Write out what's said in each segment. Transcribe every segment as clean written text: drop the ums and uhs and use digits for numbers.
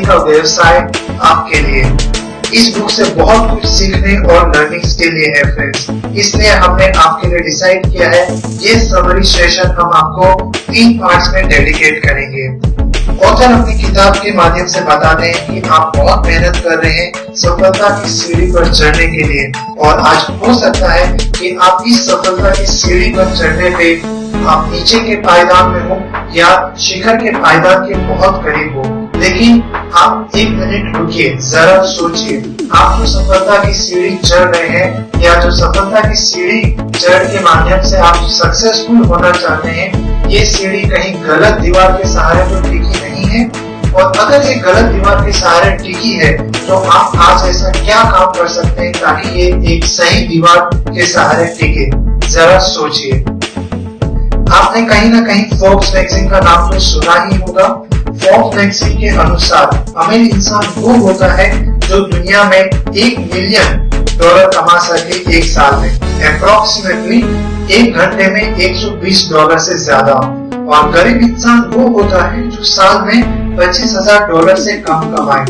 का व्यवसाय आपके लिए। इस बुक से बहुत कुछ सीखने और लर्निंग्स के लिए है फ्रेंड्स, इसलिए हमने आपके लिए डिसाइड किया है ये समरी सेशन हम आपको 3 पार्ट्स में डेडिकेट करेंगे। ऑथर अपनी किताब के माध्यम से बताते हैं कि आप बहुत मेहनत कर रहे हैं सफलता की सीढ़ी पर चढ़ने के लिए, और आज हो सकता है कि आप इस सफलता की सीढ़ी पर चढ़ने पे आप नीचे के पायदान में हो या शिखर के पायदान के बहुत करीब हो, लेकिन आप 1 मिनट रुकिए, जरा सोचिए, आप जो सफलता की सीढ़ी चढ़ रहे हैं या जो सफलता की सीढ़ी चढ़ के माध्यम से आप सक्सेसफुल होना चाहते हैं, ये सीढ़ी कहीं गलत दीवार के सहारे तो टिकी नहीं है, और अगर ये गलत दीवार के सहारे टिकी है तो आप आज ऐसा क्या काम कर सकते हैं ताकि ये एक सही दीवार के सहारे टिके, जरा सोचिए। आपने कहीं ना कहीं फोर्ब्स मैगजीन का नाम तो सुना ही होगा। फोर्ब्स मैगजीन के अनुसार अमीर इंसान वो होता है जो दुनिया में $1 मिलियन कमा सके एक साल में, अप्रोक्सीमेटली 1 घंटे में $120 से ज्यादा, और गरीब इंसान वो होता है जो साल में $25,000 से कम कमाए।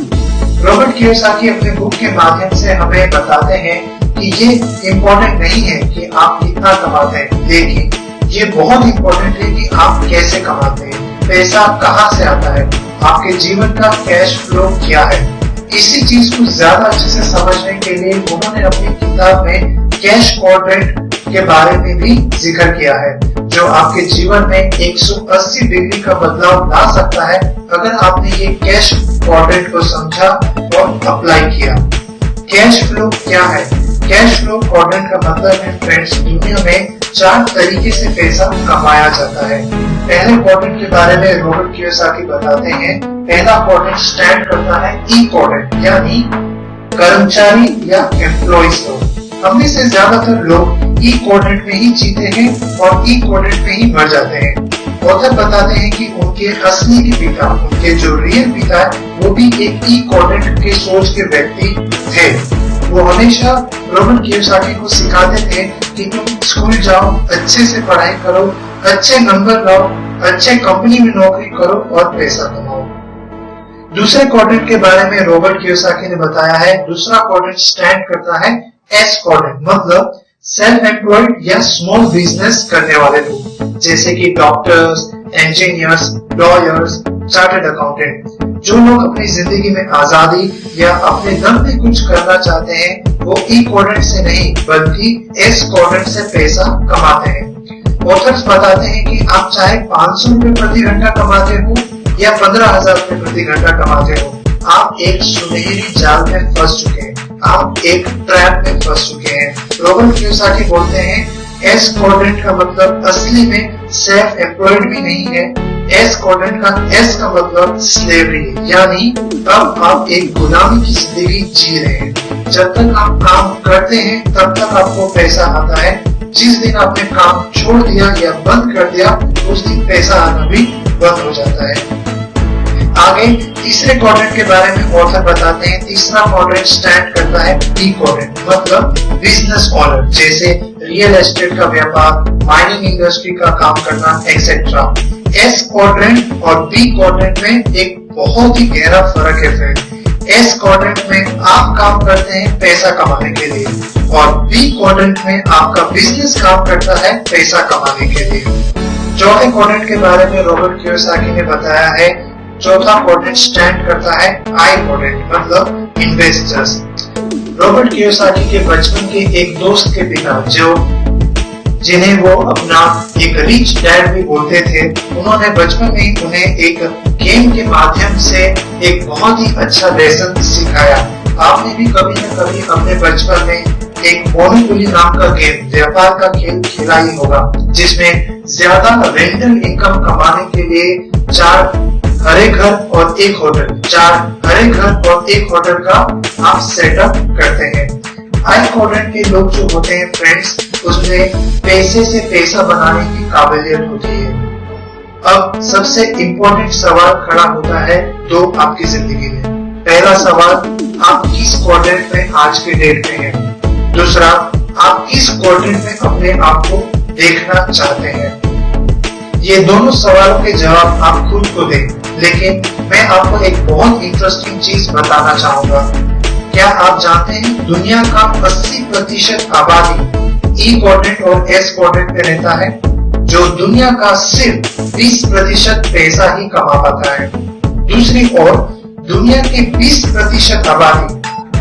रॉबर्ट कियोसाकी अपने बुक के माध्यम से हमें बताते हैं कि ये इम्पोर्टेंट नहीं है कि आप कितना कमाते हैं, लेकिन ये बहुत इम्पोर्टेंट है कि आप कैसे कमाते हैं, पैसा कहाँ से आता है, आपके जीवन का कैश फ्लो क्या है। इसी चीज को ज्यादा अच्छे से समझने के लिए उन्होंने अपनी किताब में कैश क्वाड्रेंट के बारे में भी जिक्र किया है, जो आपके जीवन में 180 डिग्री का बदलाव ला सकता है अगर आपने ये कैश क्वाड्रेंट को समझा और अप्लाई किया। कैश फ्लो क्या है? कैश फ्लो क्वाड्रेंट का मतलब है फ्रेंड्स, दुनिया में 4 तरीके से पैसा कमाया जाता है। पहले क्वाड्रेंट के बारे में रॉबर्ट कियोसाकी बताते हैं। पहला क्वाड्रेंट स्टैंड करता है ई क्वाड्रेंट, यानी कर्मचारी या एम्प्लॉइज लोग। हमने से ज्यादातर लोग ई क्वाड्रेंट में ही जीते हैं और ई क्वाड्रेंट में ही मर जाते हैं। ऑथर बताते हैं कि उनके असली पिता, उनके जो रियल पिता है, वो भी एक ई क्वाड्रेंट के सोच के व्यक्ति थे। वो हमेशा रॉबर्ट कियोसाकी को सिखाते थे कि तुम स्कूल जाओ, अच्छे से पढ़ाई करो, अच्छे नंबर लाओ, अच्छे कंपनी में नौकरी करो और पैसा कमाओ। दूसरे क्वाड्रेंट के बारे में रॉबर्ट कियोसाकी ने बताया है। दूसरा क्वाड्रेंट स्टैंड करता है एस क्वाड्रेंट, मतलब सेल्फ एम्प्लॉयड या स्मॉल बिजनेस करने वाले लोग, जैसे कि doctors, engineers, lawyers, chartered accountant. जो लोग अपनी जिंदगी में आजादी या अपने दम पे कुछ करना चाहते हैं, वो ई क्वाड्रेंट से नहीं बल्कि एस क्वाड्रेंट से पैसा कमाते हैं। ऑथर्स बताते हैं कि आप चाहे 500 रुपए प्रति घंटा कमाते हो या 15,000 रुपए प्रति घंटा कमाते हो, आप एक सुनहरी जाल में फंस चुके हैं, आप एक ट्रैप में फंस चुके हैं। रॉबर्ट कियोसाकी बोलते हैं एस क्वाड्रेंट का मतलब असली में सेल्फ एम्प्लॉयड भी नहीं है। एस क्वाड्रेंट का एस का मतलब स्लेवरी, यानी अब आप एक गुलामी की जिंदगी जी रहे हैं। जब तक आप काम करते हैं तब तक आपको पैसा आता है, जिस दिन आपने काम छोड़ दिया या बंद कर दिया उस दिन पैसा आना भी बंद हो जाता है। आगे तीसरे क्वाड्रेंट के बारे में ऑथर बताते हैं। तीसरा क्वाड्रेंट स्टैंड करता है बी क्वाड्रेंट, मतलब बिजनेस ओनर, जैसे रियल एस्टेट का व्यापार, माइनिंग इंडस्ट्री का काम करना एक्सेट्रा। एस क्वाड्रेंट और बी क्वाड्रेंट में एक बहुत ही गहरा फर्क है फ्रेंड। एस क्वाड्रेंट में आप काम करते हैं पैसा कमाने के लिए, और बी क्वाड्रेंट में आपका बिजनेस काम करता है पैसा कमाने के लिए। चौथे क्वाड्रेंट के बारे में रॉबर्ट कियोसाकी ने बताया है। चौथा क्वाड्रेंट स्टैंड करता है आई क्वाड्रेंट, मतलब इन्वेस्टर्स। रॉबर्ट कियोसाकी के बचपन के एक दोस्त के पिता, जिन्हें वो अपना एक रिच डैड भी बोलते थे, उन्होंने बचपन में ही उन्हें एक गेम के माध्यम से एक बहुत ही अच्छा लेसन सिखाया। आपने भी कभी न कभी अपने बचपन में एक मोनोपोली नाम का गेम, व्यापार का खेल खेला ही होगा, जिसमें ज्यादा रेंटल इनकम कमाने के लिए 4 हरे घर और 1 होटल, 4 हरे घर और 1 होटल का आप सेटअप करते हैं। आई क्वाड्रेंट के लोग जो होते हैं फ्रेंड्स, उसमें पैसे से पैसा बनाने की काबिलियत होती है। अब सबसे इम्पोर्टेंट सवाल खड़ा होता है 2 आपकी जिंदगी में। पहला सवाल, आप किस क्वाड्रेंट में आज के डेट में हैं? दूसरा, आप किस क्वाड्रेंट में अपने आप को देखना चाहते हैं? ये दोनों सवालों के जवाब आप खुद को दें, लेकिन मैं आपको एक बहुत इंटरेस्टिंग चीज बताना चाहूंगा। क्या आप जानते हैं दुनिया का 80% आबादी ई क्वाड्रेंट और एस क्वाड्रेंट में रहता है, जो दुनिया का सिर्फ 20% पैसा ही कमा पाता है। दूसरी ओर दुनिया की 20% आबादी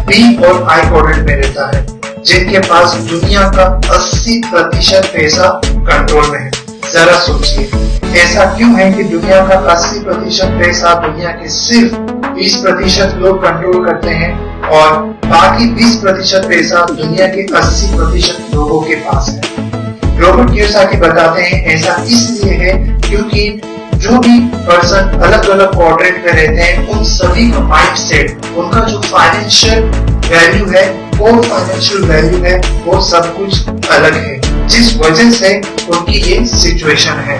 बी और आई क्वाड्रेंट में रहता है, जिनके पास दुनिया का 80% पैसा कंट्रोल में है। जरा सोचिए, ऐसा क्यों है कि दुनिया का 80% पैसा दुनिया के सिर्फ 20% लोग कंट्रोल करते हैं और बाकी 20% पैसा दुनिया के 80% लोगों के पास है। रॉबर्ट कियोसाकी बताते हैं ऐसा इसलिए है क्योंकि जो भी पर्सन अलग अलग क्वाड्रेंट में रहते हैं, उन सभी का माइंडसेट, उनका जो फाइनेंशियल वैल्यू है, कोर फाइनेंशियल वैल्यू है, वो सब कुछ अलग है, जिस वजह से उनकी ये सिचुएशन है।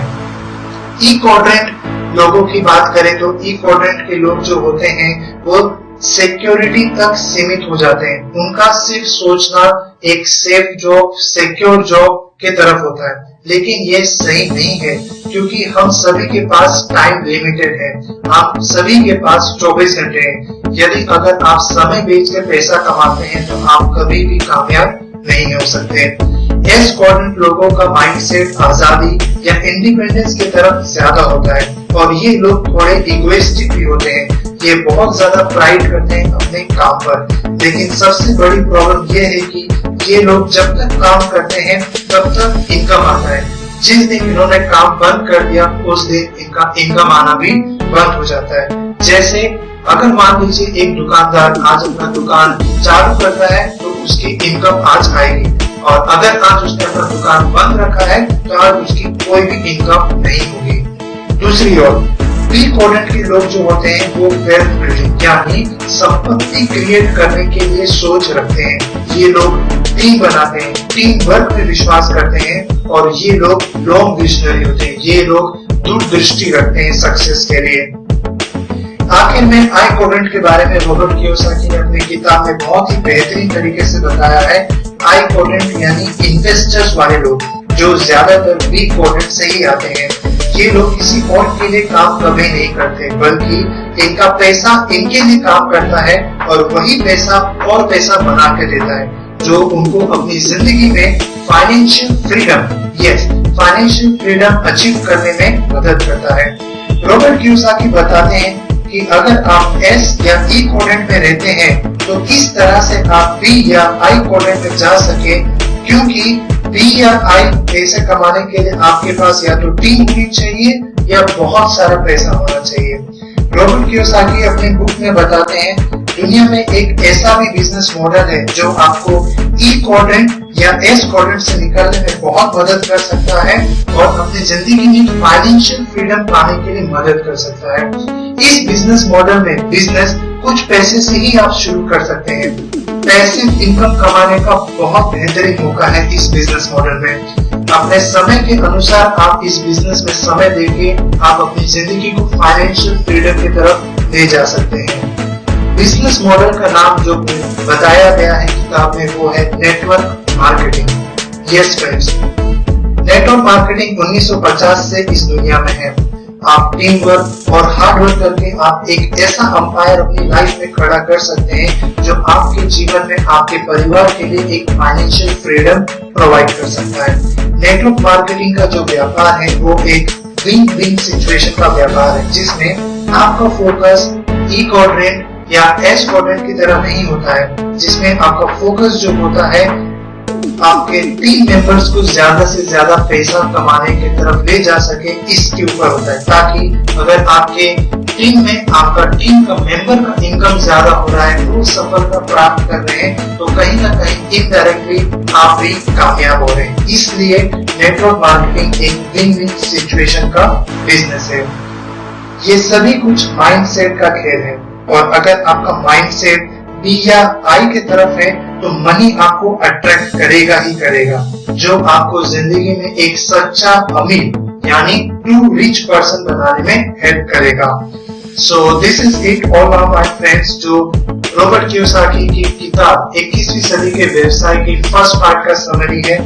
ई क्वाड्रेंट लोगों की बात करें तो ई क्वाड्रेंट के लोग जो होते हैं वो सिक्योरिटी तक सीमित हो जाते हैं। उनका सिर्फ सोचना एक सेफ जॉब, सिक्योर जॉब के तरफ होता है, लेकिन ये सही नहीं है क्योंकि हम सभी के पास टाइम लिमिटेड है। आप सभी के पास 24 घंटे हैं। यदि अगर आप समय बेच कर पैसा कमाते हैं तो आप कभी भी कामयाब नहीं हो सकते। एस क्वाड्रेंट लोगों का माइंडसेट आजादी या इंडिपेंडेंस की तरफ ज्यादा होता है और ये लोग थोड़े इगोइस्टिक भी होते हैं। ये बहुत ज्यादा प्राइड करते हैं अपने काम पर, लेकिन सबसे बड़ी प्रॉब्लम ये है कि ये लोग जब तक काम करते हैं तब तक इनकम आता है। जिस दिन इन्होंने काम बंद कर दिया उस दिन इनका इनकम आना भी बंद हो जाता है। जैसे अगर मान लीजिए एक दुकानदार आज अपना दुकान चालू करता है तो उसकी इनकम आज आएगी, और अगर आज उसने अपना दुकान बंद रखा है तो आज उसकी कोई भी इनकम नहीं होगी। दूसरी ओर बी क्वाड्रेंट के लोग जो होते हैं वो वेल्थ बिल्डिंग यानी संपत्ति क्रिएट करने के लिए सोच रखते हैं। ये लोग टीम बनाते हैं, टीम वर्क में विश्वास करते हैं और ये लोग लॉन्ग विजनरी होते हैं। ये लोग दूरदृष्टि रखते हैं सक्सेस के लिए। आखिर में आई क्वाड्रेंट के बारे में रॉबर्ट कियोसाकी ने अपनी किताब में बहुत ही बेहतरीन तरीके से बताया है। आई क्वाड्रेंट यानी इन्वेस्टर्स वाले लोग जो ज्यादातर बी क्वाड्रेंट से ही आते हैं। ये लोग किसी और के लिए काम कभी नहीं करते, बल्कि इनका पैसा इनके लिए काम करता है और वही पैसा और पैसा बना के देता है, जो उनको अपनी जिंदगी में फाइनेंशियल फ्रीडम अचीव करने में मदद करता है। रॉबर्ट कियोसाकी बताते हैं कि अगर आप एस या ई क्वाड्रेंट में रहते हैं तो किस तरह से आप बी या आई क्वाड्रेंट में जा सके, क्योंकि बी या आई पैसे कमाने के लिए आपके पास या तो टीम होनी चाहिए या बहुत सारा पैसा होना चाहिए। रॉबर्ट कियोसाकी अपने बुक में बताते हैं दुनिया में एक ऐसा भी बिजनेस मॉडल है जो आपको ई क्वाड्रेंट या एस क्वाड्रेंट से निकलने में बहुत मदद कर सकता है और अपनी जिंदगी में फाइनेंशियल फ्रीडम पाने के लिए मदद कर सकता है। इस बिजनेस मॉडल में बिजनेस कुछ पैसे से ही आप शुरू कर सकते हैं। पैसिव इनकम कमाने का बहुत बेहतरीन मौका है इस बिजनेस मॉडल में। अपने समय के अनुसार आप इस बिजनेस में समय देके आप अपनी जिंदगी को फाइनेंशियल फ्रीडम की तरफ ले जा सकते हैं। बिजनेस मॉडल का नाम जो बताया गया है किताब में वो है network marketing. Yes friends, network marketing 1950 से इस दुनिया में है। आप टीम वर्क और हार्ड वर्क करके आप एक ऐसा अंपायर अपनी लाइफ में खड़ा कर सकते हैं जो आपके जीवन में आपके परिवार के लिए एक फाइनेंशियल फ्रीडम प्रोवाइड कर सकता है। नेटवर्क मार्केटिंग का जो व्यापार है वो एक विन विन सिचुएशन का व्यापार है, जिसमें आपका फोकस ई क्वाड्रेंट या एस क्वाड्रेंट की तरह नहीं होता है, जिसमें आपका फोकस जो होता है आपके टीम मेंबर्स को ज्यादा से ज्यादा पैसा कमाने की तरफ ले जा सके, इसके ऊपर होता है। ताकि अगर आपके टीम में आपका टीम का मेंबर का इनकम ज्यादा हो रहा है, वो सफलता प्राप्त कर रहे हैं, तो कहीं ना कहीं इनडायरेक्टली आप भी कामयाब हो रहे हैं। इसलिए नेटवर्क मार्केटिंग एक विन विन सिचुएशन का बिजनेस है। ये सभी कुछ माइंडसेट का खेल है, और अगर आपका माइंडसेट बी या आई की तरफ है तो मनी आपको अट्रैक्ट करेगा ही करेगा, जो आपको जिंदगी में एक सच्चा अमीर यानी ट्रू रिच पर्सन बनाने में हेल्प करेगा। So this is it all of my friends, जो रॉबर्ट कियोसाकी की किताब 21वीं सदी के व्यवसाय की फर्स्ट पार्ट का समरी है।